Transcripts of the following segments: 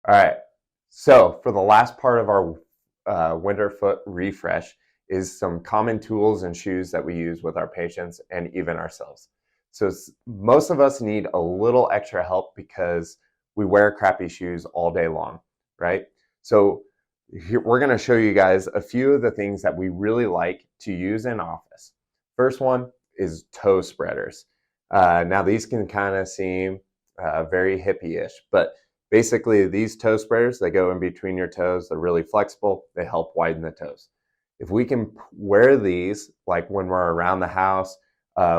All right. So for the last part of our winter foot refresh is some common tools and shoes that we use with our patients and even ourselves. So most of us need a little extra help because we wear crappy shoes all day long, right? So here, we're going to show you guys a few of the things that we really like to use in office. First one is toe spreaders. Now these can kind of seem very hippie-ish, but basically, these toe spreaders, they go in between your toes. They're really flexible. They help widen the toes. If we can wear these, like when we're around the house,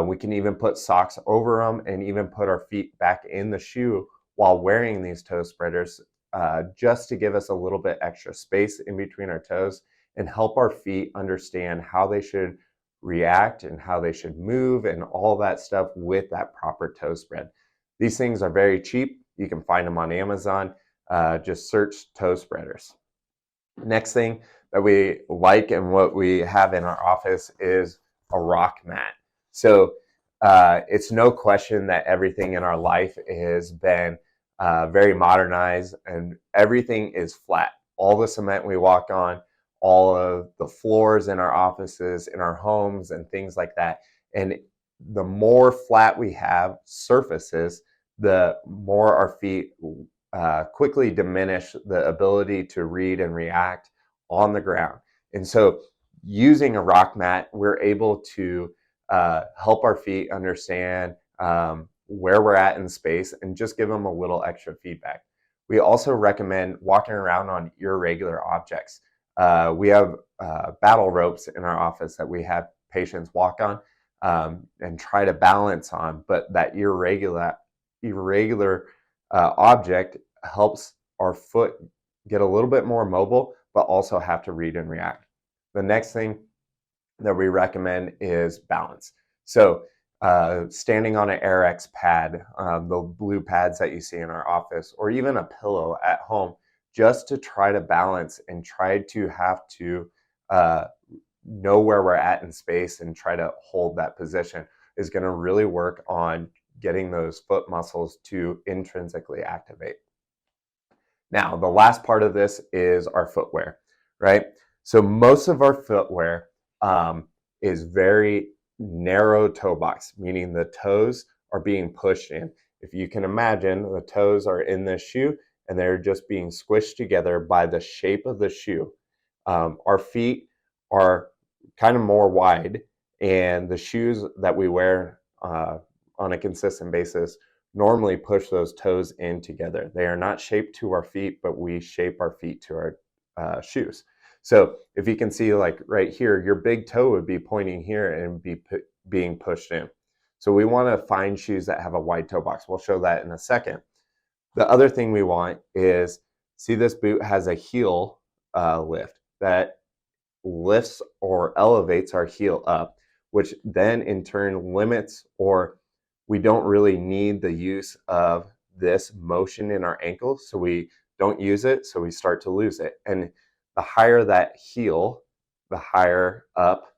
we can even put socks over them and even put our feet back in the shoe while wearing these toe spreaders, just to give us a little bit extra space in between our toes and help our feet understand how they should react and how they should move and all that stuff with that proper toe spread. These things are very cheap. You can find them on Amazon. Just search toe spreaders. Next thing that we like and what we have in our office is a rock mat. So it's no question that everything in our life has been very modernized and everything is flat. All the cement we walk on, all of the floors in our offices, in our homes, and things like that. And the more flat we have surfaces, the more our feet quickly diminish the ability to read and react on the ground. And so using a rock mat, we're able to help our feet understand where we're at in space and just give them a little extra feedback. We also recommend walking around on irregular objects. We have battle ropes in our office that we have patients walk on and try to balance on, but that irregular object helps our foot get a little bit more mobile, but also have to read and react. The next thing that we recommend is balance. So standing on an Airex pad, the blue pads that you see in our office, or even a pillow at home, just to try to balance and try to have to know where we're at in space and try to hold that position is going to really work on getting those foot muscles to intrinsically activate. Now, the last part of this is our footwear, right? So most of our footwear is very narrow toe box, meaning the toes are being pushed in. If you can imagine, the toes are in this shoe and they're just being squished together by the shape of the shoe. Our feet are kind of more wide, and the shoes that we wear on a consistent basis normally push those toes in together. They are not shaped to our feet, but we shape our feet to our shoes. So if you can see, like right here, your big toe would be pointing here and being pushed in. So we want to find shoes that have a wide toe box. We'll show that in a second. The other thing we want is, see, this boot has a heel lift that lifts or elevates our heel up, which then in turn limits, or we don't really need the use of this motion in our ankle, so we don't use it, so we start to lose it. And the higher that heel, the higher up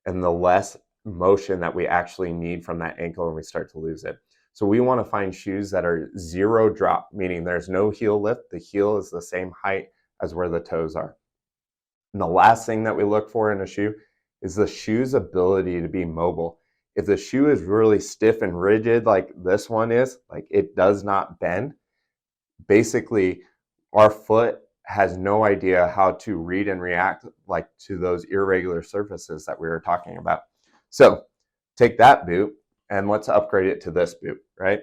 and the less motion that we actually need from that ankle when we start to lose it. So we want to find shoes that are zero drop, meaning there's no heel lift. The heel is the same height as where the toes are. And the last thing that we look for in a shoe is the shoe's ability to be mobile. If the shoe is really stiff and rigid like this one is, like it does not bend, basically our foot has no idea how to read and react like to those irregular surfaces that we were talking about. So take that boot and let's upgrade it to this boot, right?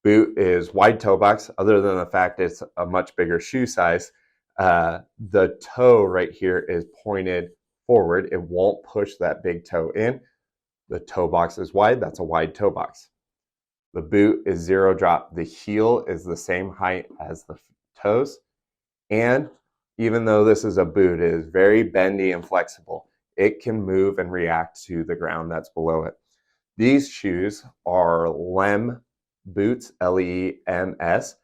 Boot is wide toe box, other than the fact it's a much bigger shoe size. The toe right here is pointed forward. It won't push that big toe in. The toe box is wide. That's a wide toe box. The boot is zero drop. The heel is the same height as the toes. And even though this is a boot, it is very bendy and flexible. It can move and react to the ground that's below it. These shoes are LEM boots, Lems.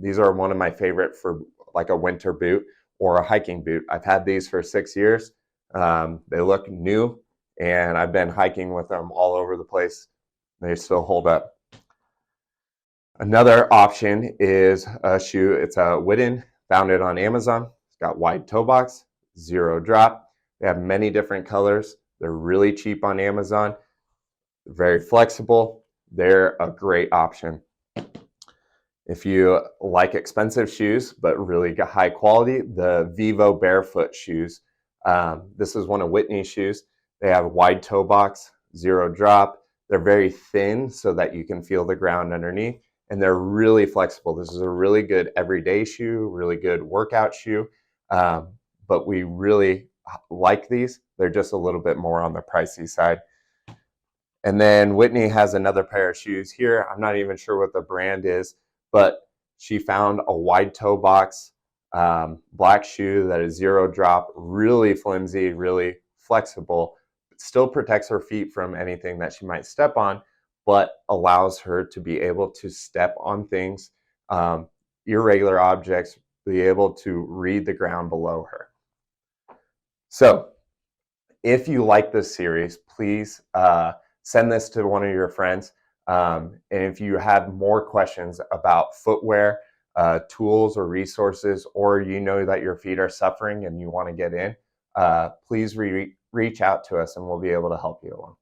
These are one of my favorite for like a winter boot or a hiking boot. I've had these for 6 years. They look new, and I've been hiking with them all over the place. They still hold up. Another option is a shoe. It's a Witten, found it on Amazon. It's got wide toe box, zero drop. They have many different colors. They're really cheap on Amazon, very flexible. They're a great option. If you like expensive shoes but really high quality, the Vivo barefoot shoes. This is one of Whitney's shoes. They have wide toe box, zero drop. They're very thin so that you can feel the ground underneath, and they're really flexible. This is a really good everyday shoe, really good workout shoe, but we really like these. They're just a little bit more on the pricey side. And then Whitney has another pair of shoes here. I'm not even sure what the brand is, but she found a wide toe box black shoe that is zero drop, really flimsy, really flexible. It still protects her feet from anything that she might step on, but allows her to be able to step on things, irregular objects, be able to read the ground below her. So if you like this series, please send this to one of your friends. And if you have more questions about footwear, tools or resources, or you know that your feet are suffering and you want to get in, please reach out to us and we'll be able to help you along.